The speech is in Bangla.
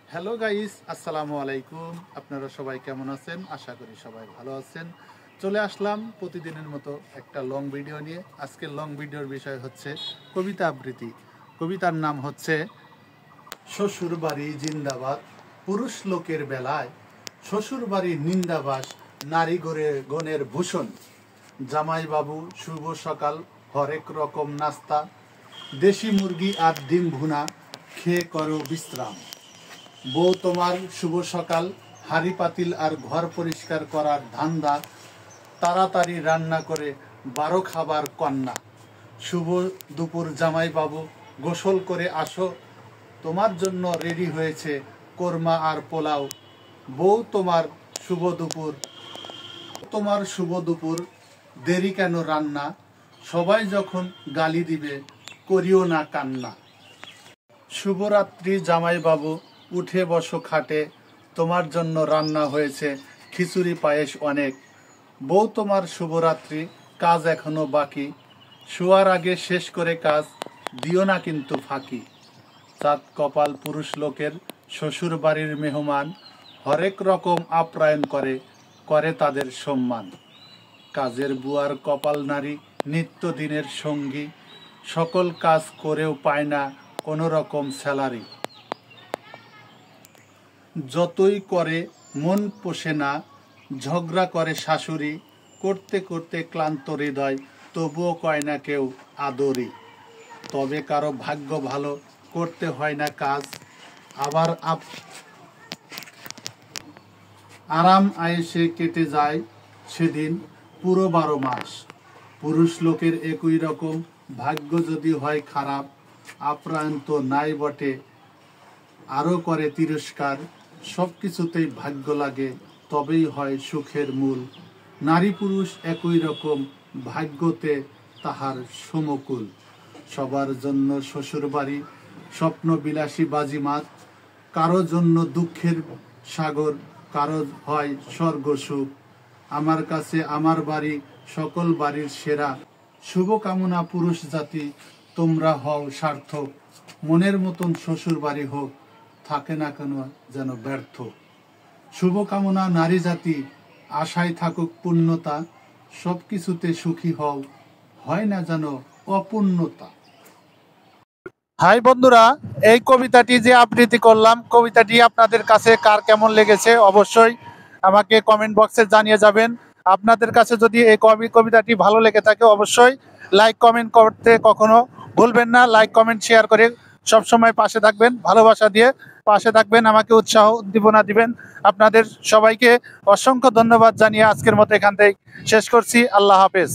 হ্যালো গাইস, আসসালামু আলাইকুম। আপনারা সবাই কেমন আছেন? আশা করি সবাই ভালো আছেন। চলে আসলাম প্রতিদিনের মতো একটা লং ভিডিও নিয়ে। আজকের লং ভিডিওর বিষয় হচ্ছে কবিতা আবৃত্তি। কবিতার নাম হচ্ছে শ্বশুরবাড়ি জিন্দাবাদ, পুরুষ লোকের বেলায় শ্বশুরবাড়ির নিন্দাবাস, নারী গণের ভূষণ। জামাইবাবু শুভ সকাল, হরেক রকম নাস্তা, দেশি মুরগি আর ডিম ভুনা, খেয়ে করো বিশ্রাম। বউ তোমার শুভ সকাল, হাঁড়ি পাতিল আর ঘর পরিষ্কার করার ধান্দা, তাড়াতাড়ি রান্না করে 12 খাবার কন্যা। শুভ দুপুর জামাইবাবু, গোসল করে আসো, তোমার জন্য রেডি হয়েছে কোরমা আর পোলাও। বউ তোমার শুভ দুপুর, দেরি কেন রান্না, সবাই যখন গালি দিবে করিও না কান্না। শুভরাত্রি জামাইবাবু, উঠে বসো খাটে, তোমার জন্য রান্না হয়েছে খিচুড়ি পায়েস অনেক। বউ তোমার শুভরাত্রি, কাজ এখনো বাকি, শোয়ার আগে শেষ করে কাজ, দিও না কিন্তু ফাঁকি। চাঁদ কপাল পুরুষ লোকের, শ্বশুর বাড়ির মেহমান, হরেক রকম আপ্যায়ন করে তাদের সম্মান। কাজের বুয়ার কপাল নারী, নিত্যদিনের সঙ্গী, সকল কাজ করেও পায় না কোনো রকম স্যালারি। যতই করে মন পোষে না, ঝগড়া করে শাশুড়ি, করতে করতে ক্লান্ত হৃদয়, তবুও কয় না কেউ আদরি। তবে কারো ভাগ্য ভালো, করতে হয় না কাজ, আবার আরাম আয়েসে কেটে যায় সেদিন পুরো 12 মাস। পুরুষ লোকের একই রকম, ভাগ্য যদি হয় খারাপ, আপ্রায়ণ তো নাই বটে, আরও করে তিরস্কার। সব কিছুতেই ভাগ্য লাগে, তবেই হয় সুখের মূল। নারী পুরুষ একই রকম, ভাগ্যতে তাহার সমকুল। সবার জন্য শ্বশুরবাড়ি স্বপ্ন বিলাসী বাজিমাত, কারো জন্য দুঃখের সাগর, কারো হয় স্বর্গ সুখ। আমার কাছে আমার বাড়ি সকল বাড়ির সেরা, শুভকামনা পুরুষ জাতি, তোমরা হও সার্থক। মনের মতন শ্বশুর বাড়ি হোক, থাকে না কেন যেন ব্যর্থ। শুভকামনা নারী জাতি, আশায় থাকুক পূর্ণতা, সব কিছুতে সুখী হও, হয় না যেন অপূর্ণতা। হাই বন্ধুরা, এই কবিতাটি যে আবৃত্তি করলাম, কবিতাটি আপনাদের কাছে কার কেমন লেগেছে অবশ্যই আমাকে কমেন্ট বক্সে জানিয়ে যাবেন। আপনাদের কাছে যদি এই কবিতাটি ভালো লেগে থাকে অবশ্যই লাইক কমেন্ট করতে কখনো ভুলবেন না। লাইক কমেন্ট শেয়ার করে সবসময় পাশে থাকবেন, ভালোবাসা দিয়ে পাশে থাকবেন, আমাকে উৎসাহ উদ্দীপনা দিবেন। আপনাদের সবাইকে অসংখ্য ধন্যবাদ জানিয়ে আজকের মতো এখান থেকে শেষ করছি। আল্লাহ হাফেজ।